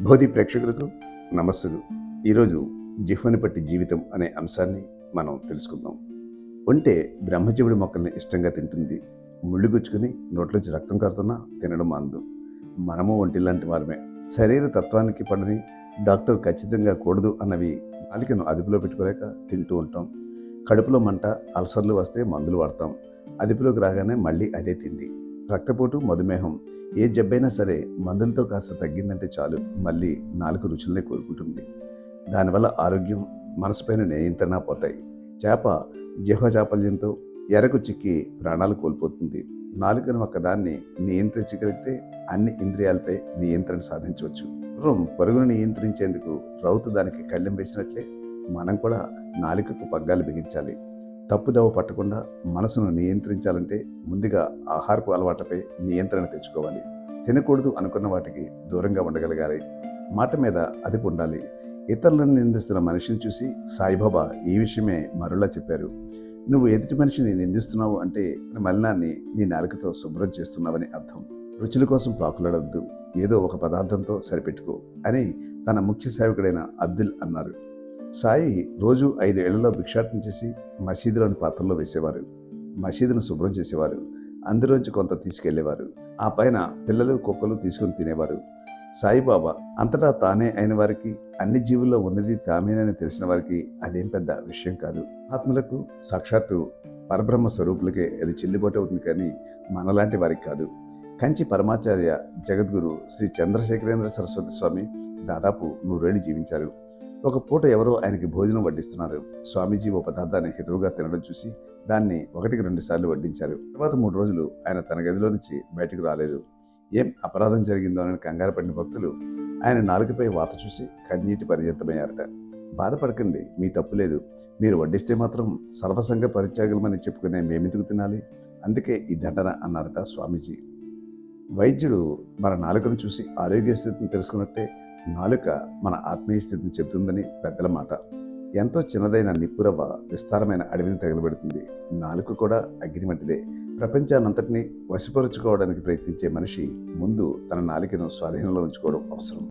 బోధి ప్రేక్షకులకు నమస్సులు. ఈరోజు జిహ్వని పట్టి జీవితం అనే అంశాన్ని మనం తెలుసుకుందాం. ఒంటె బ్రహ్మజీవుడి మొక్కల్ని ఇష్టంగా తింటుంది. ముళ్ళు గుచ్చుకుని నోట్లోంచి రక్తం కారుతున్నా తినడం మానదు. మనము ఒంటి లాంటి వారమే. శరీర తత్వానికి పడని, డాక్టర్ ఖచ్చితంగా కూడదు అన్నవి నాలికను అదుపులో పెట్టుకోలేక తింటూ ఉంటాం. కడుపులో మంట, అల్సర్లు వస్తే మందులు వాడతాం. అదుపులోకి రాగానే మళ్ళీ అదే తిండి. రక్తపోటు, మధుమేహం, ఏ జబ్బైనా సరే మందులతో కాస్త తగ్గిందంటే చాలు మళ్ళీ నాలుగు రుచులనే కోరుకుంటుంది. దానివల్ల ఆరోగ్యం, మనసుపైన నియంత్రణ పోతాయి. చేప జిహ్వ చాపల్యంతో ఎరకు చిక్కి ప్రాణాలు కోల్పోతుంది. నాలుకను ఒక్కదాన్ని నియంత్రించగలిగితే అన్ని ఇంద్రియాలపై నియంత్రణ సాధించవచ్చు. పూర్వం పరుగును నియంత్రించేందుకు రౌతు దానికి కళ్ళెం వేసినట్లే మనం కూడా నాలుకకు పగ్గాలు బిగించాలి. తప్పుదవ పట్టకుండా మనసును నియంత్రించాలంటే ముందుగా ఆహారపు అలవాట్లపై నియంత్రణ తెచ్చుకోవాలి. తినకూడదు అనుకున్న వాటికి దూరంగా ఉండగలగాలి. మాట మీద అదుపు ఉండాలి. ఇతరులను నిందిస్తున్న మనిషిని చూసి సాయిబాబా ఈ విషయమే మరోలా చెప్పారు. నువ్వు ఎదుటి మనిషిని నిందిస్తున్నావు అంటే మలినాన్ని నీ నాలుకతో శుభ్రం చేస్తున్నావని అర్థం. రుచుల కోసం పాకులాడొద్దు, ఏదో ఒక పదార్థంతో సరిపెట్టుకో అని తన ముఖ్య సేవకుడైన అబ్దుల్ అన్నారు. సాయి రోజు 5 ఏళ్లలో భిక్షాటన చేసి మసీదులోని పాత్రలో వేసేవారు. మసీదును శుభ్రం చేసేవారు. అందులోంచి కొంత తీసుకెళ్లేవారు. ఆ పైన పిల్లలు, కుక్కలు తీసుకుని తినేవారు. సాయిబాబా అంతటా తానే అయిన వారికి, అన్ని జీవుల్లో ఉన్నది తామేనని తెలిసిన వారికి అదేం పెద్ద విషయం కాదు. ఆత్మలకు, సాక్షాత్తు పరబ్రహ్మ స్వరూపులకే అది చెల్లుబాటు అవుతుంది, కానీ మనలాంటి వారికి కాదు. కంచి పరమాచార్య జగద్గురు శ్రీ చంద్రశేఖరేంద్ర సరస్వతి స్వామి దాదాపు 100 ఏళ్లు జీవించారు. ఒక పూట ఎవరో ఆయనకి భోజనం వడ్డిస్తున్నారు. స్వామీజీ ఓ పదార్థాన్ని హితవుగా తినడం చూసి దాన్ని 1-2 సార్లు వడ్డించారు. తర్వాత 3 రోజులు ఆయన తన గదిలో నుంచి బయటకు రాలేదు. ఏం అపరాధం జరిగిందో అని కంగారు పడిన భక్తులు ఆయన నాలుకపై వాత చూసి కన్నీటి పర్యంతమయ్యారట. బాధపడకండి, మీ తప్పు లేదు. మీరు వడ్డిస్తే మాత్రం సర్వసంగ పరిత్యాగులమని చెప్పుకునే మేమెందుకు తినాలి? అందుకే ఈ దండన అన్నారట స్వామీజీ. వైద్యుడు మన నాలుకను చూసి ఆరోగ్య స్థితిని తెలుసుకున్నట్టే నాలుక మన ఆత్మీయ స్థితిని చెబుతుందని పెద్దల మాట. ఎంతో చిన్నదైన నిప్పురవ్వ విస్తారమైన అడవిని తగలబెడుతుంది. నాలుక కూడా అగ్ని వంటిదే. ప్రపంచాన్నంతటినీ వశపరుచుకోవడానికి ప్రయత్నించే మనిషి ముందు తన నాలుకను స్వాధీనంలో ఉంచుకోవడం అవసరం.